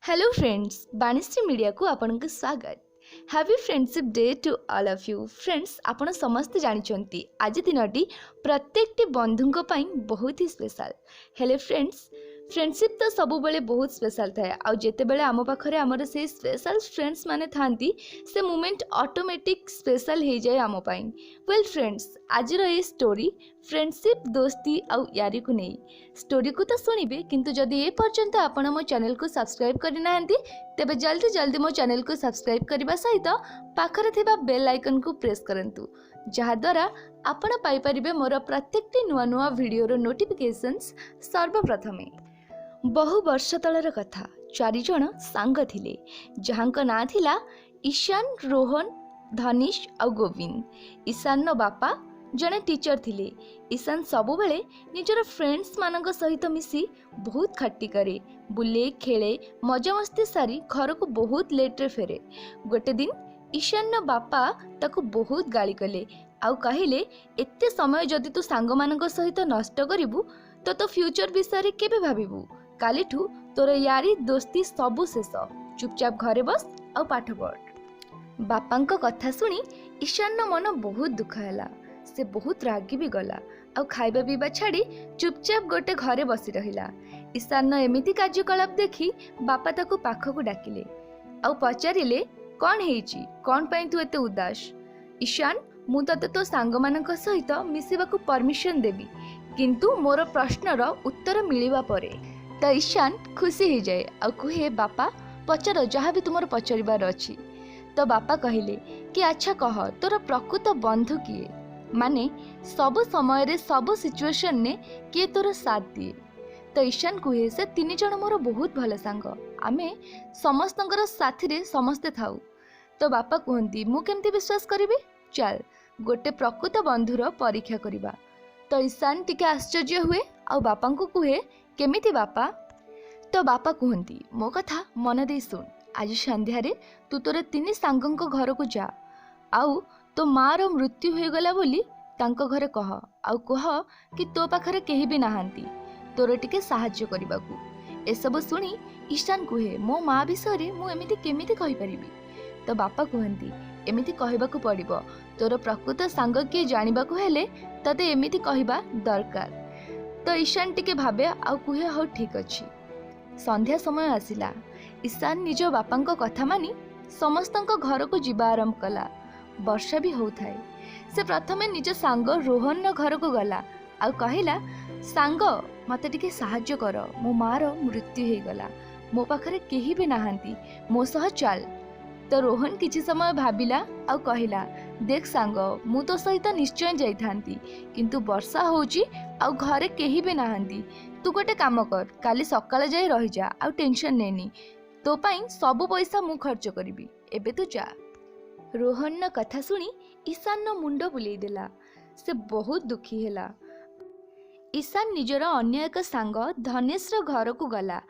Hello friends, बानिश्री media को आपनको स्वागत। Happy friendship day to all of you friends. आपण समस्त जानिचंती आज दिनटी प्रत्येकटी बंधुंको पई बहुत ही स्पेशल। हेले फ्रेंड्स, फ्रेंडशिप तो सब बेले बहुत स्पेशल थाए। आ जेते बेले आम पाखरे आमर से स्पेशल फ्रेंड्स माने थांती से मोमेंट ऑटोमेटिक स्पेशल हो जाए आम पाई। वेल फ्रेंड्स, आज ये स्टोरी फ्रेंडशिप दोस्ती आउ यारी को नहीं स्टोरी को तो शुणिबे, किंतु जदि ए पर्यंत आपण मो चैनल को सब्सक्राइब करना तेबे जल्दी जल्दी मो चैनल को सब्सक्राइब करने सहित पाखरे थिबा बेल आइकन को प्रेस करंतु, जहा द्वारा आपण पाई परिबे मोर प्रत्येकटी नुआ नुआ वीडियो रो नोटिफिकेशंस सर्वप्रथमे। बहु वर्ष तलर कथा, 4 जण सांग थिले जहांक ना थिला ईशान, रोहन, धनिश और गोविंद। ईशान नो बापा जड़े टीचर थिले। ईशान सबु बेले निजर फ्रेंड्स मानक सहित मिसी बहुत खट्टी करे, बुले खेले, मजा मस्ती सारी घर को बहुत लेट रे फेरे। गोटे दिन ईशान नो बापा ताको बहुत गाली कले आउ कहिले, एते समय जदि तू सांग मानक सहित नष्ट करिवु तो फ्यूचर विषय केबे भाबिबु। कालीठू तोर यारी दोस्ती सबु शेष, चुपचाप घरे बस आउ पाठ पढ़। बापांक कथा सुनी ईशान नो मन बहुत दुख हैला। से बहुत रागी भी गला आउ खाइबा पीबा छाड़ी चुपचाप गोटे घरे बसी रहिला। ईशान नो एमिति कार्यकलाप देखी बापा ताको पाखकु डाकिले आउ पचारिले, कौन हेची, कौन पई तू एते उदास? ईशान, मु तते तो सांग मानक सहित मिसिबाकु परमिशन देबी, किंतु मोर प्रश्नर उत्तर मिलिबा परे। तो ईशान खुशी हो जाए आ कहे, बापा पचार जहाँ भी तुम पचार अच्छी। तो बापा कहले कि अच्छा कह, तोर प्रकृत बंधु किए, माने सब समय रे सब सिचुएशन ने किए तोर साथ दिए। तो ईशान कहे, से 3 जण मोर बहुत भल सांग, आमे समस्तंकर साथी रे समस्ते थाउ। तो बापा कहती, मु केमती विश्वास करिबे, चल गोटे प्रकृत बंधुर परीक्षा करिबा। तो ईशान टिके आश्चर्य हुए आ बापा को कहे, केमिति बापा? तो बापा कहती, मो कथा मन दे सुन, आज संध्यारे तू तोर 3 सांगंक घर को जा, आउ तो मार मृत्यु हो गला बोली तांको घरे कह, आउ कह कि तो पाखरे केही भी नाहांती तोर टिके साहाय्य करिबाकू। एसबु सुनी ईशान कहे, मो माँ विषय मु एमिति केमिति कहि परिबी? तो बापा कहती, एमिति कहबाकू पड़िबो, तोर प्रकृत सांग किए जानिबाकू हेले तते एमिति कहबा दरकार। तो ईशान टिके भाबे आउ कहे, हो ठीक अछि। संध्या समय आसिला। ईशान निज बापांक कथा मानी समस्तंक घर को जीवा आरंभ कला। वर्षा भी होउथाए। से प्रथमे निज सांग रोहन घर को गला आउ कहिला, सांग मते टिके साहाय्य कर, मो मार मृत्यु हो गला, मो पाखरे केही भी नाहांती, मो सह चल। तो रोहन किछि समय भाबिला आउ कहिला, देख सांग, मु तो सहित निश्चय जाई थांती, किंतु वर्षा होउची आउ घरे केही भी नाहांती। तू गोटे काम कर, काली सकाळ जाई रही जा, आउ टेंशन नेनी, तो पाई सब पैसा मु खर्च करिबी, एबे तू जा। रोहन न कथा सुनी ईशान न मुंड बुलेई देला। से बहुत दुखी हेला। ईशान निजर अन्य एक सांग धनेश रो घर को गला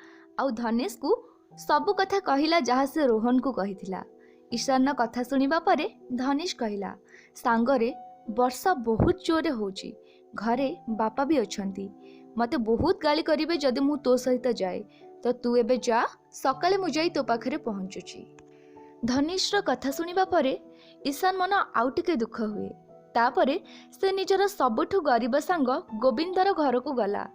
आउ धनेश को सब कथा कहिला जहाँ से रोहन को कहिथिला। ईशान न कथा सुनिबा परे धनेश कहिला, सांगरे वर्षा बहुत जोरे होची, घरे बापा भी अछंती, मते बहुत गाली करिवे जदि मु तो सहित जाए, तो तू एबे जा, सकाळे मु जाई तो पाखरे पहुंचुची। धनेश रो कथा सुनिबा परे ईशान मन आउ टिके दुख हुए। तापरे से निजर सबुठु गरीब सांग गोविंदर घर को गला।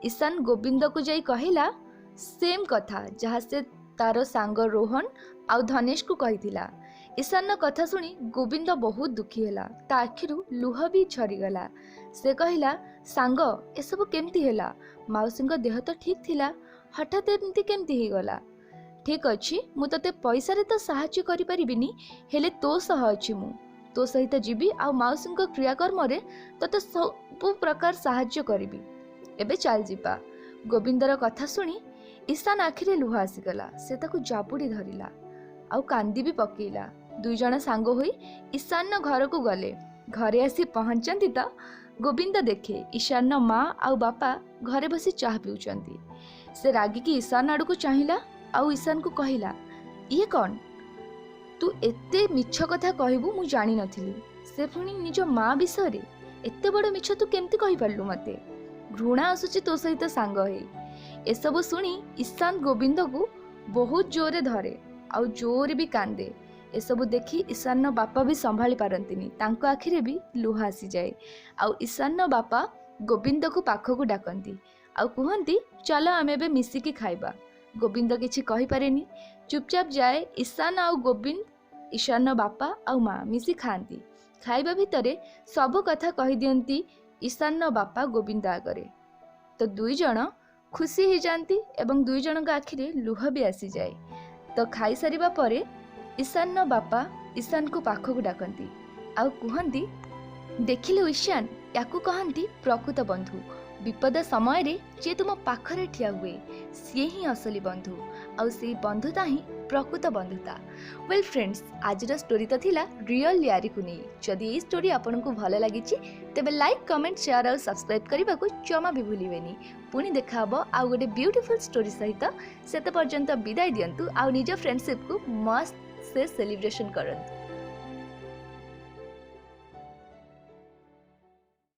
ईशान गोविंद को जाई कहिला सेम कथा जहाँ से तार सांग रोहन आउ धनेश को कहिथिला। ईशान न कथा सुनी गोविंद बहुत दुखी हैला, ता आखिरु लुह भी झरीगला। से कहिला, सांग एसबु केमती हैला? माउसींक देह तो ठीक थिला, हठात एमती केमती ही गला? ठीक अछि, मु तते पैसा रे तो साहाय्य करि परिबिनी, हेले तो सह अछि, मु तो सहित जीवी आ माउसींक क्रियाकर्म रे तते सब प्रकार साहाय्य करिबी, एबे चल जीवा। गोविंदर कथा सुनी ईशान आखिरे लुह आसीगला। से ताकू जापुड़ी धरिला आउ कांदी भी पकेइला। 2 जण सांग होई ईशान न घर को गले। घरे आसी पहुंचंती तो गोविंद देखे ईशान न माँ आउ बापा घरे बसी चाह पिउचंती। से रागिकी ईशान आड़ को चाहिला आउ ईशान को कहिला, ये कौन? तू एते मिछ कथा कहबू मु जानी नथिली। से पुणी निज माँ विषय एते बड़ मिछ तू केमती कहि पारलु? मते घृणा आसुची तो सहित सांग हे। एसबु शुणी ईशान गोविंद को बहुत जोरे धरे आउ जोरे भी कांदे। एसबु देखी ईशान बापा भी संभाली पारंतिनी, तांको आखिरे भी लुह आसी जाए। आउ ईशान बापा गोविंद को पाखक डाकती आउ कहती चलो आम ए मिसिकी खाइबा। गोविंद किछि कहि पारेनी, चुपचाप जाए। ईशान आउ गोविंद, ईशान बापा आउ माँ मिसी खाती। खाइबा भितरे सब कथा कहि दियंती ईशान बापा गोविंद आगरे। तो दुई जण खुशी हो जाती एवं दुई जन आखिरे लुह भी आसी जाए। तो खाई सारिबा परे ईशान बापा ईशान को पाखक डाकती आउ कहती देखिले ईशान, याकू कहती प्रकृत बंधु। विपद समय रे जे तुम पाखरे ठिया हुए सी ही असली बंधु, आउ से बंधुता ही प्रकृत बंधुता। वेल फ्रेंड्स, आज स्टोरी तो थिला रियल लियारी को नहीं। जदि ये स्टोरी आपन को भल लगी तेबे लाइक, कमेंट, शेयर और सब्सक्राइब करने को जमा भी भूलिबेनी। पुणी देखा हबो आउ गोटे ब्यूटीफुल स्टोरी सहित। सेते पर्यंत विदाय दियंतु आउ निज फ्रेंडशिप को मस्त से सेलिब्रेशन करंतु।